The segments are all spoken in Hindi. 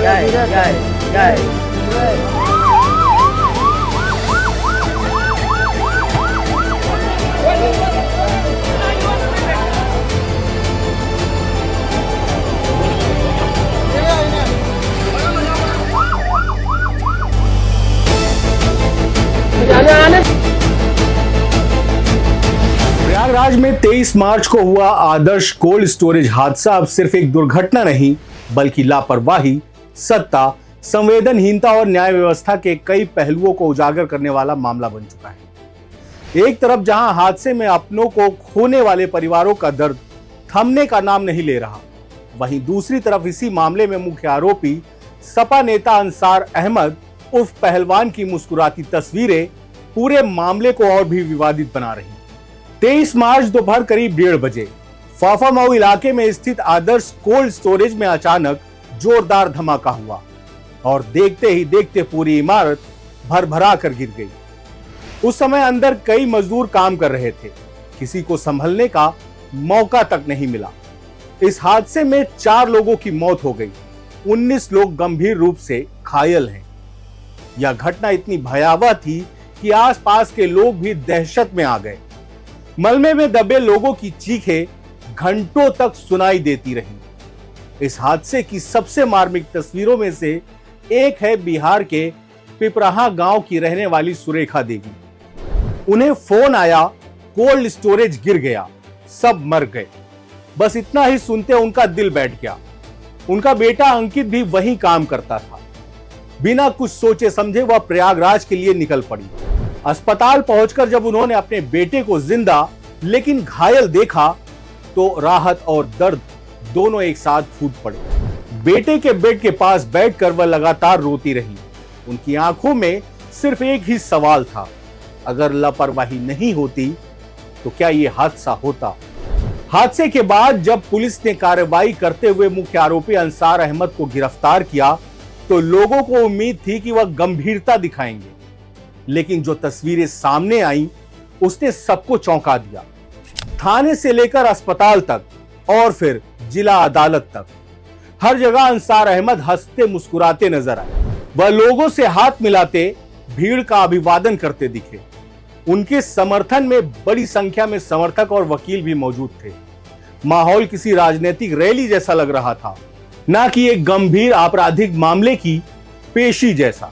जय जय जय। प्रयागराज में 23 मार्च को हुआ आदर्श कोल्ड स्टोरेज हादसा अब सिर्फ एक दुर्घटना नहीं बल्कि लापरवाही, सत्ता, संवेदनहीनता और न्याय व्यवस्था के कई पहलुओं को उजागर करने वाला मामला बन चुका है। एक तरफ जहां हादसे में अपनों को खोने वाले परिवारों का दर्द थमने का नाम नहीं ले रहा, वहीं दूसरी तरफ इसी मामले में मुख्य आरोपी सपा नेता अंसार अहमद उर्फ पहलवान की मुस्कुराती तस्वीरें पूरे मामले को और भी विवादित बना रही। 23 मार्च दोपहर करीब 1:30 बजे फाफामऊ इलाके में स्थित आदर्श कोल्ड स्टोरेज में अचानक जोरदार धमाका हुआ और देखते ही देखते पूरी इमारत भरभरा कर गिर गई। उस समय अंदर कई मजदूर काम कर रहे थे, किसी को संभलने का मौका तक नहीं मिला। इस हादसे में 4 लोगों की मौत हो गई, 19 लोग गंभीर रूप से घायल हैं। यह घटना इतनी भयावह थी कि आसपास के लोग भी दहशत में आ गए। मलबे में दबे लोगों की चीखें घंटों तक सुनाई देती रहीं। इस हादसे की सबसे मार्मिक तस्वीरों में से एक है बिहार के पिपराहा गांव की रहने वाली सुरेखा देवी। उन्हें फोन आया, कोल्ड स्टोरेज गिर गया, सब मर गए। बस इतना ही सुनते उनका दिल बैठ गया। उनका बेटा अंकित भी वहीं काम करता था। बिना कुछ सोचे समझे वह प्रयागराज के लिए निकल पड़ी। अस्पताल पहुंचकर जब उन्होंने अपने बेटे को जिंदा लेकिन घायल देखा तो राहत और दर्द दोनों एक साथ फूट पड़े। बेटे के बेड के पास बैठकर वह लगातार रोती रही। उनकी आंखों में सिर्फ एक ही सवाल था, अगर लापरवाही नहीं होती तो क्या यह हादसा होता। हादसे के बाद जब पुलिस ने कार्रवाई करते हुए मुख्य आरोपी अंसार अहमद को गिरफ्तार किया तो लोगों को उम्मीद थी कि वह गंभीरता दिखाएंगे, लेकिन जो तस्वीरें सामने आई उसने सबको चौंका दिया। थाने से लेकर अस्पताल तक और फिर जिला अदालत तक हर जगह अंसार अहमद हंसते मुस्कुराते नजर आए। वह लोगों से हाथ मिलाते भीड़ का अभिवादन करते दिखे। उनके समर्थन में बड़ी संख्या में समर्थक और वकील भी मौजूद थे। माहौल किसी राजनीतिक रैली जैसा लग रहा था, ना कि एक गंभीर आपराधिक मामले की पेशी जैसा।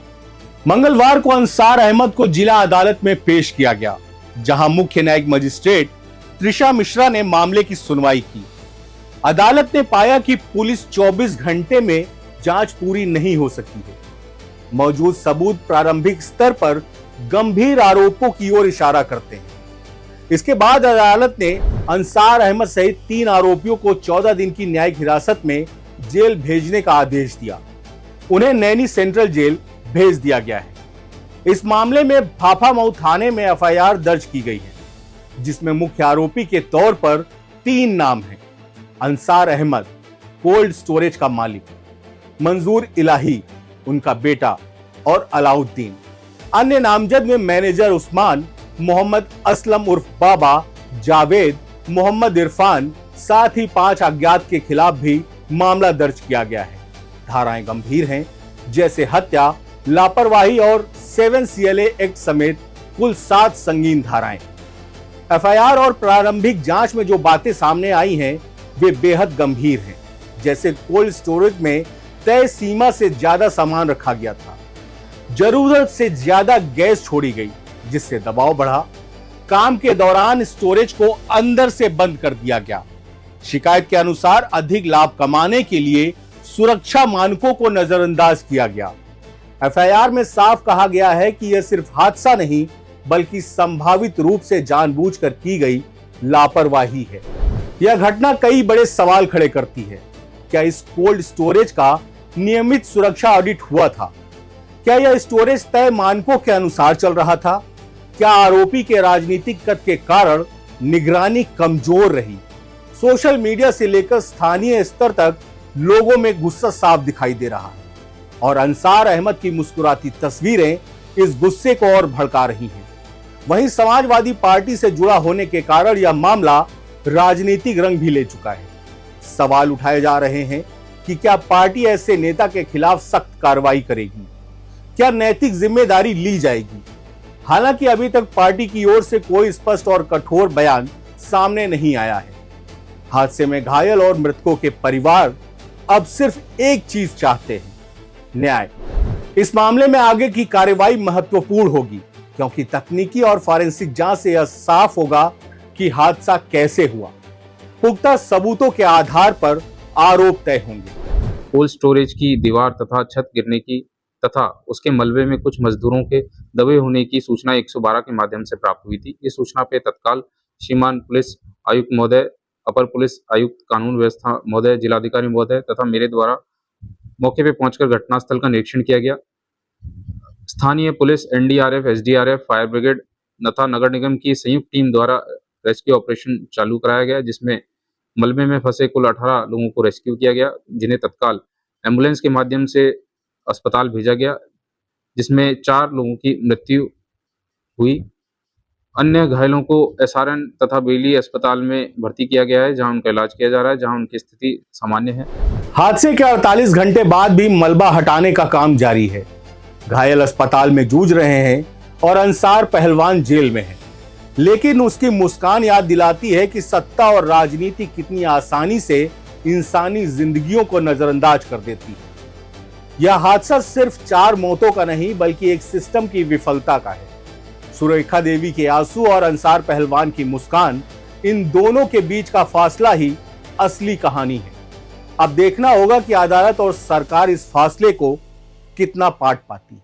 मंगलवार को अंसार अहमद को जिला अदालत में पेश किया गया, जहां मुख्य न्यायिक मजिस्ट्रेट त्रिशा मिश्रा ने मामले की सुनवाई की। अदालत ने पाया कि पुलिस 24 घंटे में जांच पूरी नहीं हो सकी है। मौजूद सबूत प्रारंभिक स्तर पर गंभीर आरोपों की ओर इशारा करते हैं। इसके बाद अदालत ने अंसार अहमद सहित 3 आरोपियों को 14 दिन की न्यायिक हिरासत में जेल भेजने का आदेश दिया। उन्हें नैनी सेंट्रल जेल भेज दिया गया है। इस मामले में फाफामऊ थाने में एफआईआर दर्ज की गई है, जिसमें मुख्य आरोपी के तौर पर 3 नाम हैं। अंसार अहमद कोल्ड स्टोरेज का मालिक, मंजूर इलाही उनका बेटा और अलाउद्दीन। अन्य नामजद में मैनेजर उस्मान, मोहम्मद असलम उर्फ बाबा, जावेद, मोहम्मद इरफान, साथ ही 5 अज्ञात के खिलाफ भी मामला दर्ज किया गया है। धाराएं गंभीर हैं, जैसे हत्या, लापरवाही और 7 CLA एक्ट समेत कुल 7 संगीन धाराएं। एफआईआर और प्रारंभिक जांच में जो बातें सामने आई हैं वे बेहद गंभीर हैं। जैसे कोल्ड स्टोरेज में तय सीमा से ज्यादा सामान रखा गया था, जरूरत से ज्यादा गैस छोड़ी गई जिससे दबाव बढ़ा, काम के दौरान स्टोरेज को अंदर से बंद कर दिया गया। शिकायत के अनुसार अधिक लाभ कमाने के लिए सुरक्षा मानकों को नजरअंदाज किया गया। एफआईआर में साफ कहा गया है कि यह सिर्फ हादसा नहीं बल्कि संभावित रूप से जानबूझकर की गई लापरवाही है। यह घटना कई बड़े सवाल खड़े करती है। क्या इस कोल्ड स्टोरेज का नियमित सुरक्षा ऑडिट हुआ था? क्या यह स्टोरेज तय मानकों के अनुसार चल रहा था? क्या आरोपी के राजनीतिक कद के कारण निगरानी कमजोर रही? सोशल मीडिया से लेकर स्थानीय स्तर तक लोगों में गुस्सा साफ दिखाई दे रहा है और अंसार अहमद की मुस्कुराती तस्वीरें इस गुस्से को और भड़का रही हैं। वहीं समाजवादी पार्टी से जुड़ा होने के कारण यह मामला राजनीतिक रंग भी ले चुका है। सवाल उठाए जा रहे हैं कि क्या पार्टी ऐसे नेता के खिलाफ सख्त कार्रवाई करेगी, क्या नैतिक जिम्मेदारी ली जाएगी। हालांकि अभी तक पार्टी की ओर से कोई स्पष्ट और कठोर बयान सामने नहीं आया है। हादसे में घायल और मृतकों के परिवार अब सिर्फ एक चीज चाहते हैं, न्याय। इस मामले में आगे की कार्रवाई महत्वपूर्ण होगी, क्योंकि तकनीकी और फॉरेंसिक जांच से यह साफ होगा कि हादसा कैसे हुआ। पुख्ता सबूतों के आधार पर आरोप तय होंगे। कोल्ड स्टोरेज की दीवार तथा छत गिरने की तथा उसके मलबे में कुछ मजदूरों के दबे होने की सूचना 112 के माध्यम से प्राप्त हुई थी। इस सूचना पे तत्काल श्रीमान पुलिस आयुक्त महोदय, अपर पुलिस आयुक्त कानून व्यवस्था महोदय, जिलाधिकारी महोदय तथा मेरे द्वारा मौके पे पहुंचकर घटनास्थल का निरीक्षण किया गया। स्थानीय police, NDRF, SDRF, fire brigade तथा नगर निगम की संयुक्त टीम द्वारा रेस्क्यू ऑपरेशन चालू कराया गया, जिसमें मलबे में फंसे कुल 18 लोगों को रेस्क्यू किया गया, जिन्हें तत्काल एम्बुलेंस के माध्यम से अस्पताल भेजा गया, जिसमें 4 लोगों की मृत्यु हुई। अन्य घायलों को एसआरएन तथा बेली अस्पताल में भर्ती किया गया है, जहां उनका इलाज किया जा रहा है, जहां उनकी स्थिति सामान्य है। हादसे के 48 घंटे बाद भी मलबा हटाने का काम जारी है। घायल अस्पताल में जूझ रहे हैं और अंसार पहलवान जेल में है, लेकिन उसकी मुस्कान याद दिलाती है कि सत्ता और राजनीति कितनी आसानी से इंसानी जिंदगियों को नजरअंदाज कर देती है। यह हादसा सिर्फ 4 मौतों का नहीं, बल्कि एक सिस्टम की विफलता का है। सुरेखा देवी के आंसू और अंसार पहलवान की मुस्कान, इन दोनों के बीच का फासला ही असली कहानी है। अब देखना होगा कि अदालत और सरकार इस फासले को कितना पाट पाती है।